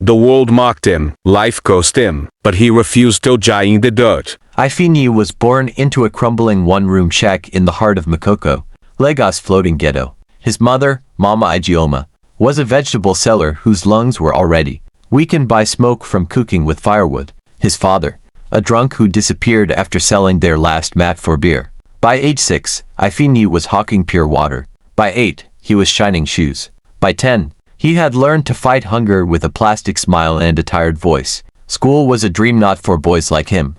The world mocked him, life cursed him, but he refused to die in the dirt. Ifeanyi was born into a crumbling one-room shack in the heart of Makoko, Lagos' floating ghetto. His mother, Mama Ijeoma, was a vegetable seller whose lungs were already weakened by smoke from cooking with firewood. His father, a drunk who disappeared after selling their last mat for beer. By age 6, Ifeanyi was hawking pure water. By 8, he was shining shoes. By 10, he had learned to fight hunger with a plastic smile and a tired voice. School was a dream not for boys like him.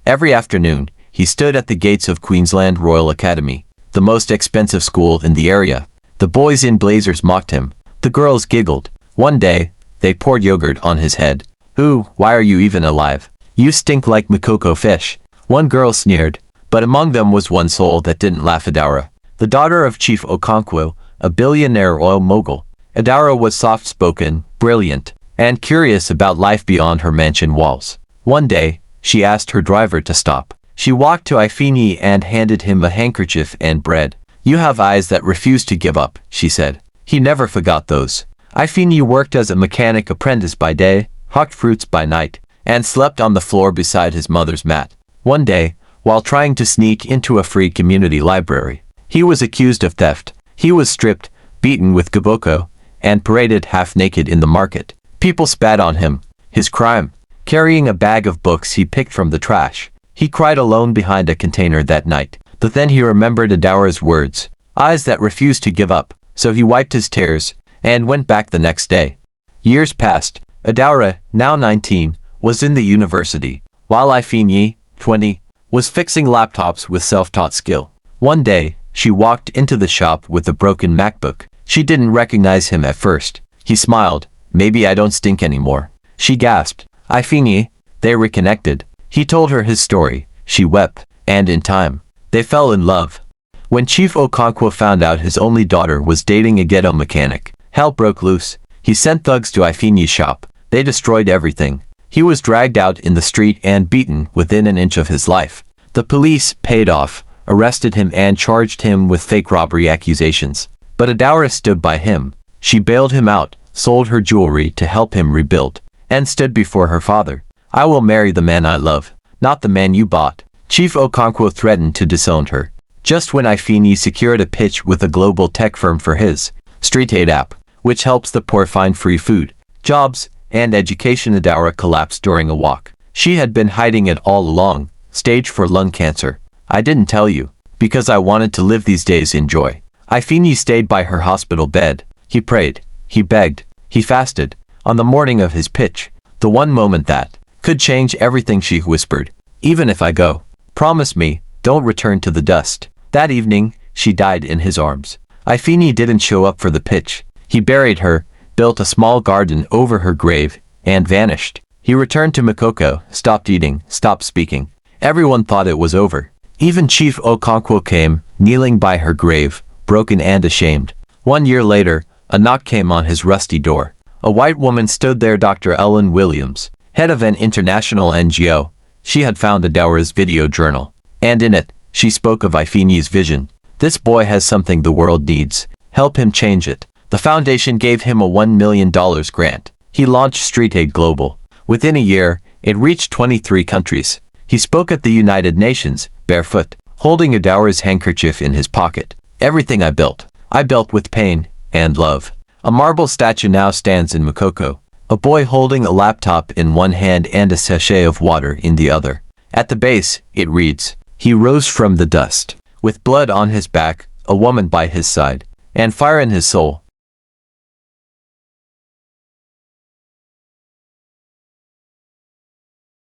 Every afternoon, he stood at the gates of Queensland Royal Academy, the most expensive school in the area. The boys in blazers mocked him. The girls giggled. One day, they poured yogurt on his head. "Ooh, why are you even alive? You stink like Makoko fish." One girl sneered, but among them was one soul that didn't laugh. Adara, the daughter of Chief Okonkwo, a billionaire oil mogul. Adara was soft-spoken, brilliant, and curious about life beyond her mansion walls. One day, she asked her driver to stop. She walked to Ifeanyi and handed him a handkerchief and bread. "You have eyes that refuse to give up," she said. He never forgot those. Ifeanyi worked as a mechanic apprentice by day, hawked fruits by night, and slept on the floor beside his mother's mat. One day, while trying to sneak into a free community library, he was accused of theft. He was stripped, beaten with kiboko, and paraded half-naked in the market. People spat on him. His crime? Carrying a bag of books he picked from the trash. He cried alone behind a container that night. But then he remembered Adara's words, eyes that refused to give up. So he wiped his tears, and went back the next day. Years passed. Adara, now 19, was in the university, while Ifeanyi, 20, was fixing laptops with self-taught skill. One day, she walked into the shop with a broken MacBook. She didn't recognize him at first. He smiled. "Maybe I don't stink anymore." She gasped. "Ifeanyi." They reconnected. He told her his story. She wept, and in time, they fell in love. When Chief Okonkwo found out his only daughter was dating a ghetto mechanic, hell broke loose. He sent thugs to Ifeanyi's shop. They destroyed everything. He was dragged out in the street and beaten within an inch of his life. The police paid off, arrested him and charged him with fake robbery accusations. But Adara stood by him. She bailed him out, sold her jewelry to help him rebuild, and stood before her father. "I will marry the man I love, not the man you bought." Chief Okonkwo threatened to disown her. Just when Ifeanyi secured a pitch with a global tech firm for his Street Aid app, which helps the poor find free food, jobs, and education, Adara collapsed during a walk. She had been hiding it all along, stage 4 lung cancer. "I didn't tell you, because I wanted to live these days in joy." Ifeanyi stayed by her hospital bed. He prayed, he begged, he fasted. On the morning of his pitch, the one moment that could change everything, she whispered, "Even if I go, promise me, don't return to the dust." That evening, she died in his arms. Ifeanyi didn't show up for the pitch. He buried her, built a small garden over her grave, and vanished. He returned to Makoko, stopped eating, stopped speaking. Everyone thought it was over. Even Chief Okonkwo came, kneeling by her grave, broken and ashamed. 1 year later, a knock came on his rusty door. A white woman stood there, Dr. Ellen Williams, head of an international NGO. She had found Adara's video journal, and in it, she spoke of Ifeanyi's vision. "This boy has something the world needs. Help him change it." The foundation gave him a $1 million grant. He launched Street Aid Global. Within a year, it reached 23 countries. He spoke at the United Nations, barefoot, holding Adara's handkerchief in his pocket. "Everything I built with pain and love." A marble statue now stands in Makoko. A boy holding a laptop in one hand and a sachet of water in the other. At the base, it reads, "He rose from the dust, with blood on his back, a woman by his side, and fire in his soul."